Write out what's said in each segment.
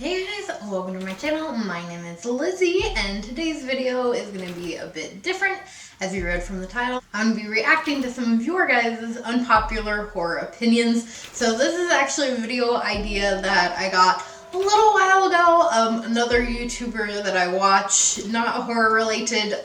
Hey guys, welcome to my channel. My name is Lizzie and today's video is going to be a bit different. As you read from the title, I'm going to be reacting to some of your guys' unpopular horror opinions. So this is actually a video idea that I got a little while ago. Another YouTuber that I watch, not horror related,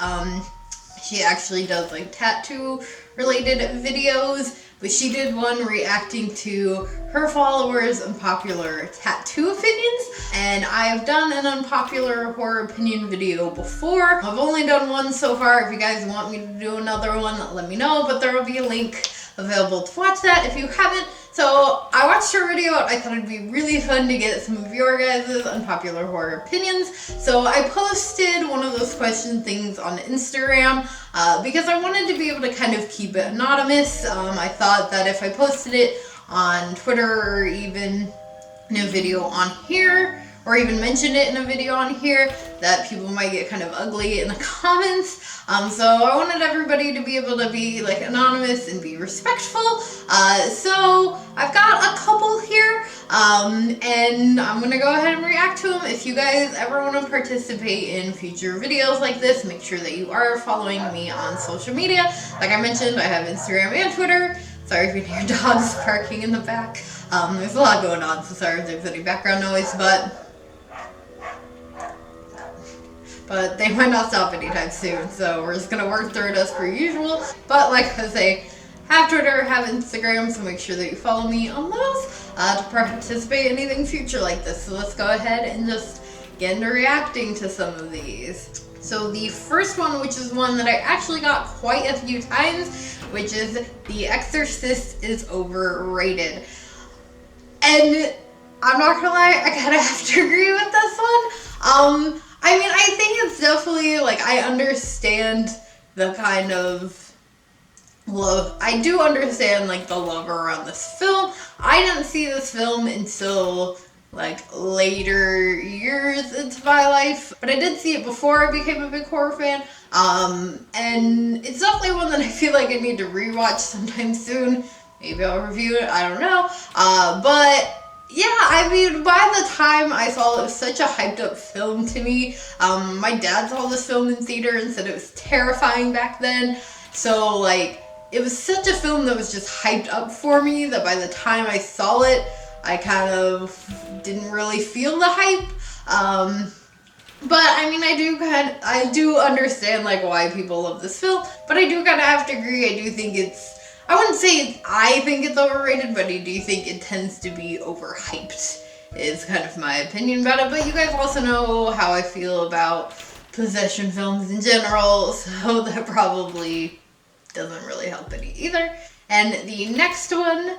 she actually does like tattoo related videos, but she did one reacting to her followers' unpopular tattoo opinions, and I've done an unpopular horror opinion video before. I've only done one so far. If you guys want me to do another one, let me know, but there will be a link available to watch that if you haven't. So I watched her video. I thought it'd be really fun to get some of your guys' unpopular horror opinions. So I posted one of those question things on Instagram because I wanted to be able to kind of keep it anonymous. I thought that if I posted it on Twitter or even in a video on here, or even mentioned it in a video on here, that people might get kind of ugly in the comments. So I wanted everybody to be able to be like anonymous and be respectful. So I've got a couple here, and I'm gonna go ahead and react to them. If you guys ever want to participate in future videos like this, make sure that you are following me on social media. Like I mentioned, I have Instagram and Twitter. Sorry if you hear dogs barking in the back. There's a lot going on, so sorry if there's any background noise, but they might not stop anytime soon, so we're just gonna work through it as per usual. But like I say, have Twitter, have Instagram, so make sure that you follow me on those to participate in anything future like this. So let's go ahead and just get into reacting to some of these. So the first one, which is one that I actually got quite a few times, which is The Exorcist is overrated. And I'm not gonna lie, I kind of have to agree with this one. I mean, I think it's definitely, like, I understand the kind of love. I do understand, like, the love around this film. I didn't see this film until, like, later years into my life. But I did see it before I became a big horror fan. And it's definitely one that I feel like I need to rewatch sometime soon. Maybe I'll review it, I don't know. But yeah, I mean, by the time I saw it, it was such a hyped up film to me. My dad saw this film in theater and said it was terrifying back then. So, like, it was such a film that was just hyped up for me that by the time I saw it, I kind of didn't really feel the hype. But I mean, I do understand, like, why people love this film, but I do kind of have to agree. I do think I wouldn't say I think it's overrated, but I do think it tends to be overhyped, is kind of my opinion about it. But you guys also know how I feel about possession films in general, so that probably doesn't really help any either. And the next one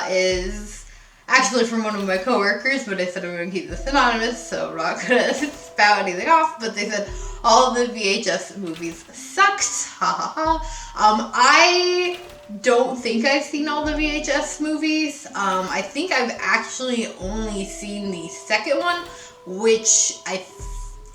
is actually from one of my coworkers, but I said I'm going to keep this anonymous, so I'm not going to spout anything off. But they said all the VHS movies sucked. Ha ha ha. I don't think I've seen all the VHS movies. I think I've actually only seen the second one, which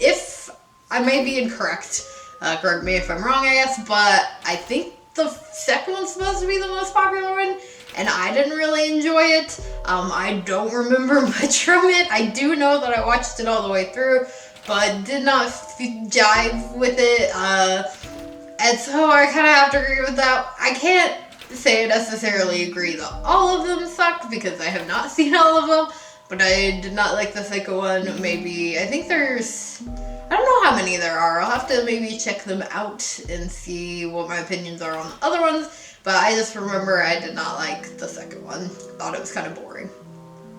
if I may be incorrect, correct me if I'm wrong, I guess, but I think the second one's supposed to be the most popular one, and I didn't really enjoy it. I don't remember much from it. I do know that I watched it all the way through, but did not jive with it, and so I kind of have to agree with that. I can't say I necessarily agree that all of them sucked because I have not seen all of them, but I did not like the second one. Maybe, I think there's, I don't know how many there are. I'll have to maybe check them out and see what my opinions are on the other ones, but I just remember I did not like the second one. Thought it was kind of boring.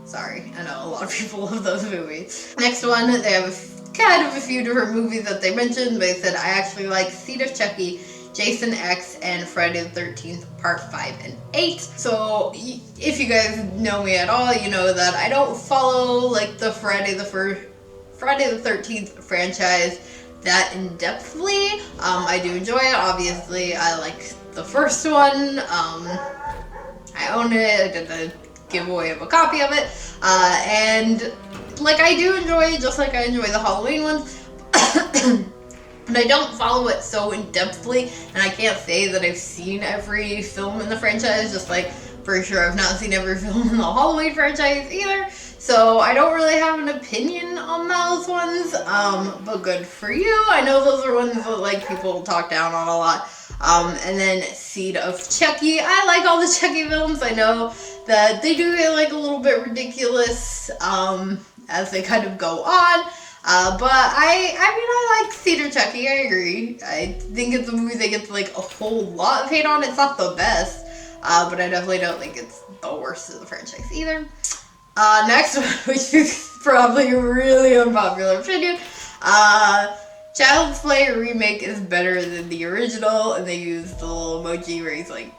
Sorry, I know a lot of people love those movies. Next one, they have kind of a few different movies that they mentioned, but they said I actually like Seed of Chucky, Jason X, and Friday the 13th Part 5 and 8. So if you guys know me at all, you know that I don't follow like the Friday the 13th franchise that in-depthly. I do enjoy it. Obviously, I like the first one. I own it. I did the giveaway of a copy of it. And like, I do enjoy it just like I enjoy the Halloween ones. But I don't follow it so in-depthly, and I can't say that I've seen every film in the franchise, just like for sure I've not seen every film in the Halloween franchise either. So I don't really have an opinion on those ones, but good for you. I know those are ones that like people talk down on a lot. And then Seed of Chucky. I like all the Chucky films. I know that they do get like a little bit ridiculous as they kind of go on. But I like Seed of Chucky. I agree. I think it's a movie that gets like a whole lot of hate on. It's not the best, but I definitely don't think it's the worst of the franchise either. Next one, which is probably a really unpopular opinion. Child's Play remake is better than the original, and they use the little emoji where he's like,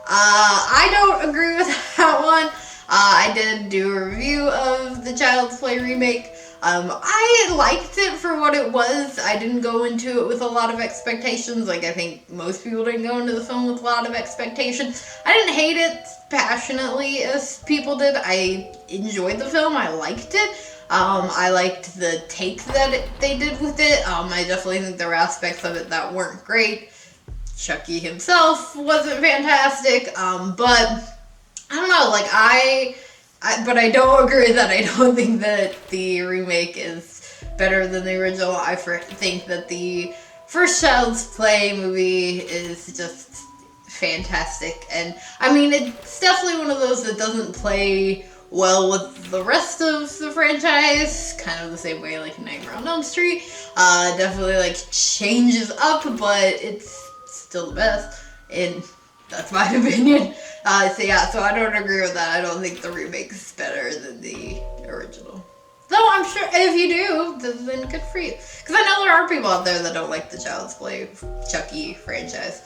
I don't agree with that one. I did do a review of the Child's Play remake. I liked it for what it was. I didn't go into it with a lot of expectations. Like, I think most people didn't go into the film with a lot of expectations. I didn't hate it passionately as people did. I enjoyed the film. I liked it. I liked the take that they did with it. I definitely think there were aspects of it that weren't great. Chucky himself wasn't fantastic. But I don't know, like but I don't agree that I don't think that the remake is better than the original. I think that the first Child's Play movie is just fantastic. And I mean, it's definitely one of those that doesn't play well with the rest of the franchise, kind of the same way like Nightmare on Elm Street. Definitely like changes up, but it's still the best, and that's my opinion. So I don't agree with that. I don't think the remake is better than the original. Though I'm sure if you do, then good for you. Because I know there are people out there that don't like the Child's Play Chucky franchise.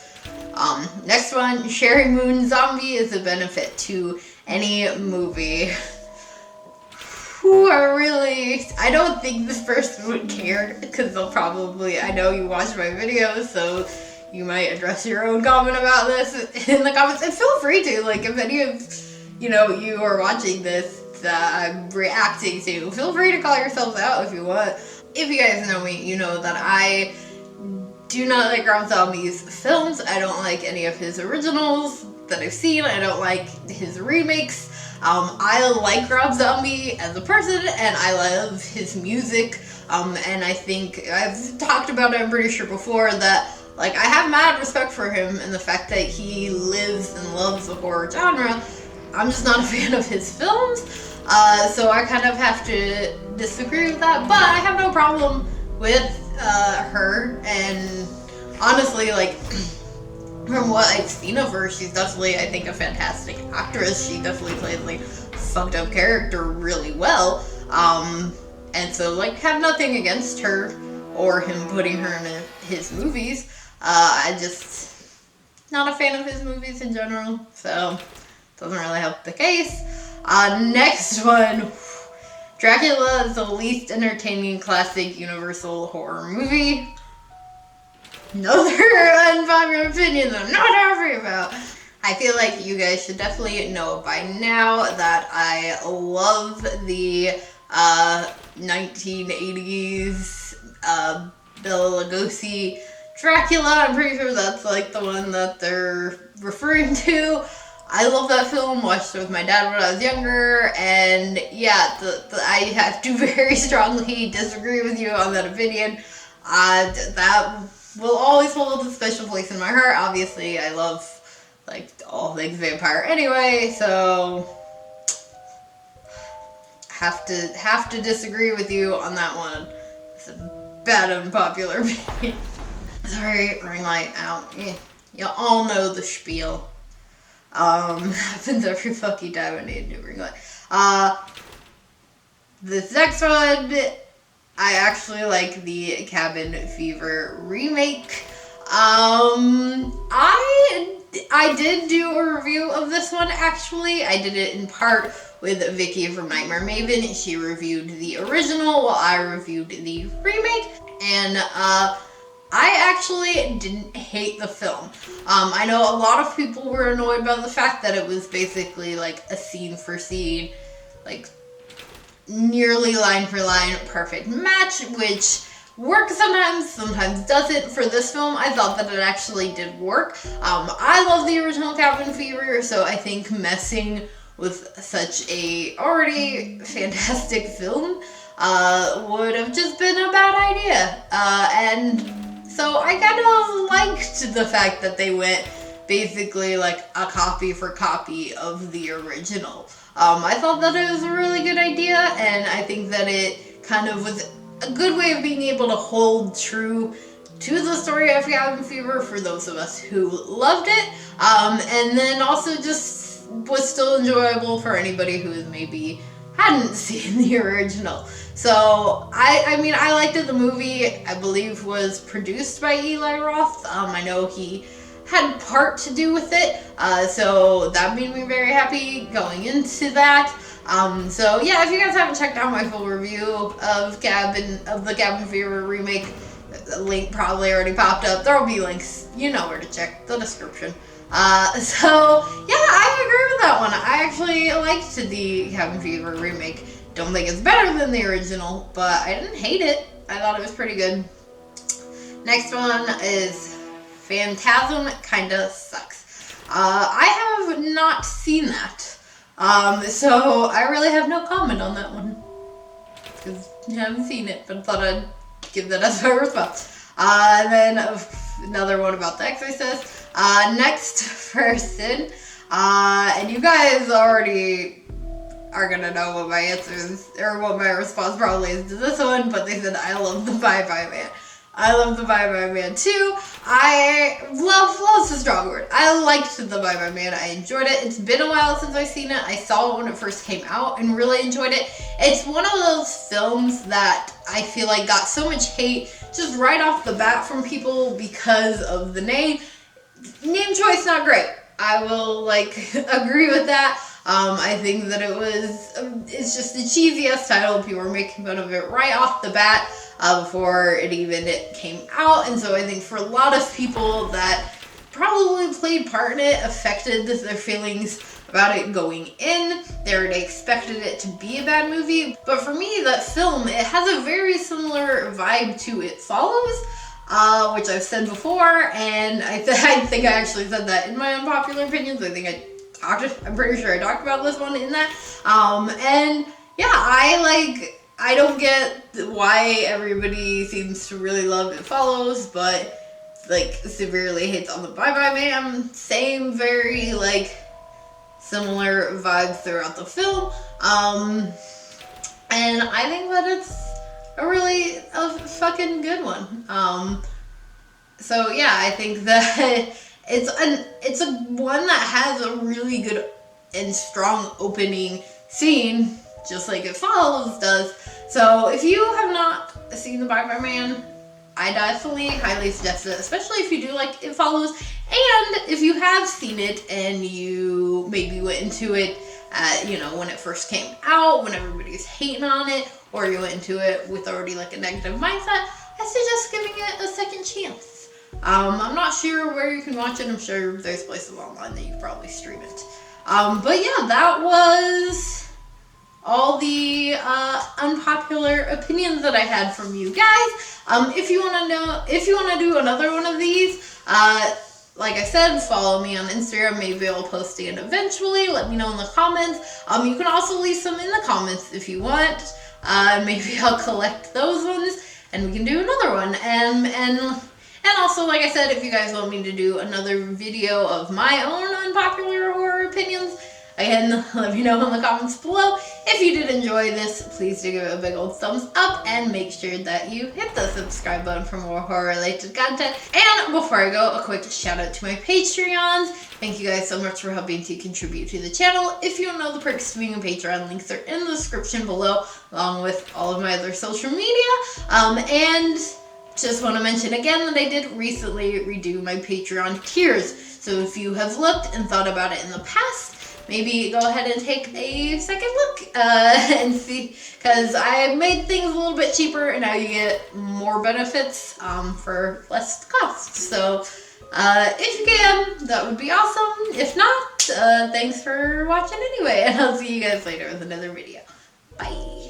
Next one, Sherry Moon Zombie is a benefit to any movie. I don't think this person would care, because they'll probably, I know you watch my videos, so you might address your own comment about this in the comments, and feel free to, like, if any of, you are watching this that I'm reacting to, feel free to call yourselves out if you want. If you guys know me, you know that I do not like Rob Zombie's films. I don't like any of his originals that I've seen. I don't like his remakes. I like Rob Zombie as a person, and I love his music, and I think I've talked about it, I'm pretty sure before, that like I have mad respect for him and the fact that he lives and loves the horror genre. I'm just not a fan of his films, so I kind of have to disagree with that, but I have no problem with her, and honestly, like, from what I've seen of her, she's definitely, I think, a fantastic actress. She definitely plays, like, fucked up character really well, and so, like, have nothing against her or him putting her in his movies. I just not a fan of his movies in general, so doesn't really help the case. Next one, Dracula is the least entertaining classic Universal horror movie. Another unpopular opinion that I'm not happy about. I feel like you guys should definitely know by now that I love the 1980s Bela Lugosi Dracula. I'm pretty sure that's like the one that they're referring to. I love that film, watched it with my dad when I was younger, and yeah, I have to very strongly disagree with you on that opinion. That will always hold a special place in my heart. Obviously, I love, like, all things vampire anyway, so have to disagree with you on that one. It's a bad unpopular opinion. Sorry, ring light out. Yeah, you all know the spiel. Happens every fucking time I need a new ring light. This next one, I actually like the Cabin Fever remake. I did do a review of this one, actually. I did it in part with Vicky from Nightmare Maven. She reviewed the original while I reviewed the remake, and I actually didn't hate the film. I know a lot of people were annoyed by the fact that it was basically like a scene for scene, like nearly line for line perfect match, which works sometimes doesn't. For this film, I thought that it actually did work. I love the original Cabin Fever, so I think messing with such a already fantastic film would have just been a bad idea. And so I kind of liked the fact that they went basically like a copy for copy of the original. I thought that it was a really good idea, and I think that it kind of was a good way of being able to hold true to the story of Cabin Fever for those of us who loved it, and then also just was still enjoyable for anybody who maybe hadn't seen the original. So I mean, I liked it. The movie, I believe, was produced by Eli Roth. I know he had part to do with it, so that made me very happy going into that. So yeah, if you guys haven't checked out my full review of the Cabin Fever remake, the link probably already popped up. There will be links, you know where to check, the description. So yeah, I agree with that one. I actually liked the Cabin Fever remake. Don't think it's better than the original, but I didn't hate it. I thought it was pretty good. Next one is Phantasm Kinda Sucks. I have not seen that, so I really have no comment on that one, because I haven't seen it, but thought I'd give that as my response. And then another one about The Exorcist. Next person, and you guys already are gonna know what my answer is, or what my response probably is to this one, but they said, I love the Bye Bye Man. I love the Bye Bye Man too. Love's a strong word. I liked the Bye Bye Man. I enjoyed it. It's been a while since I've seen it. I saw it when it first came out and really enjoyed it. It's one of those films that I feel like got so much hate just right off the bat from people because of the name. Name choice, not great. I will agree with that. I think that it's just the cheesiest title. People were making fun of it right off the bat before it came out, and so I think for a lot of people that probably played part in it affected their feelings about it going in. They already expected it to be a bad movie, but for me, that film, it has a very similar vibe to It Follows, which I've said before, and I think I actually said that in my unpopular opinions. I'm pretty sure I talked about this one in that. And yeah, I don't get why everybody seems to really love It Follows, but severely hates on the Bye Bye Man. Same, very similar vibes throughout the film. And I think that it's a fucking good one. So yeah, I think that it's a one that has a really good and strong opening scene, just like It Follows does. So if you have not seen the Bye Bye Man, I definitely highly suggest it, especially if you do like It Follows, and if you have seen it and you maybe went into it when it first came out, when everybody's hating on it, or you went into it with already a negative mindset, I suggest giving it a second chance. I'm not sure where you can watch it. I'm sure there's places online that you can probably stream it. But yeah, that was all the unpopular opinions that I had from you guys. If you want to do another one of these, like I said, follow me on Instagram. Maybe I'll post it eventually. Let me know in the comments. You can also leave some in the comments if you want. Maybe I'll collect those ones and we can do another one. And also, like I said, if you guys want me to do another video of my own unpopular horror opinions, again, let me know in the comments below. If you did enjoy this, please do give it a big old thumbs up and make sure that you hit the subscribe button for more horror-related content. And before I go, a quick shout out to my Patreons. Thank you guys so much for helping to contribute to the channel. If you don't know the perks to being a Patreon, links are in the description below, along with all of my other social media. And just want to mention again that I did recently redo my Patreon tiers. So if you have looked and thought about it in the past, maybe go ahead and take a second look and see, because I made things a little bit cheaper and now you get more benefits for less cost. So if you can, that would be awesome. If not, thanks for watching anyway, and I'll see you guys later with another video. Bye.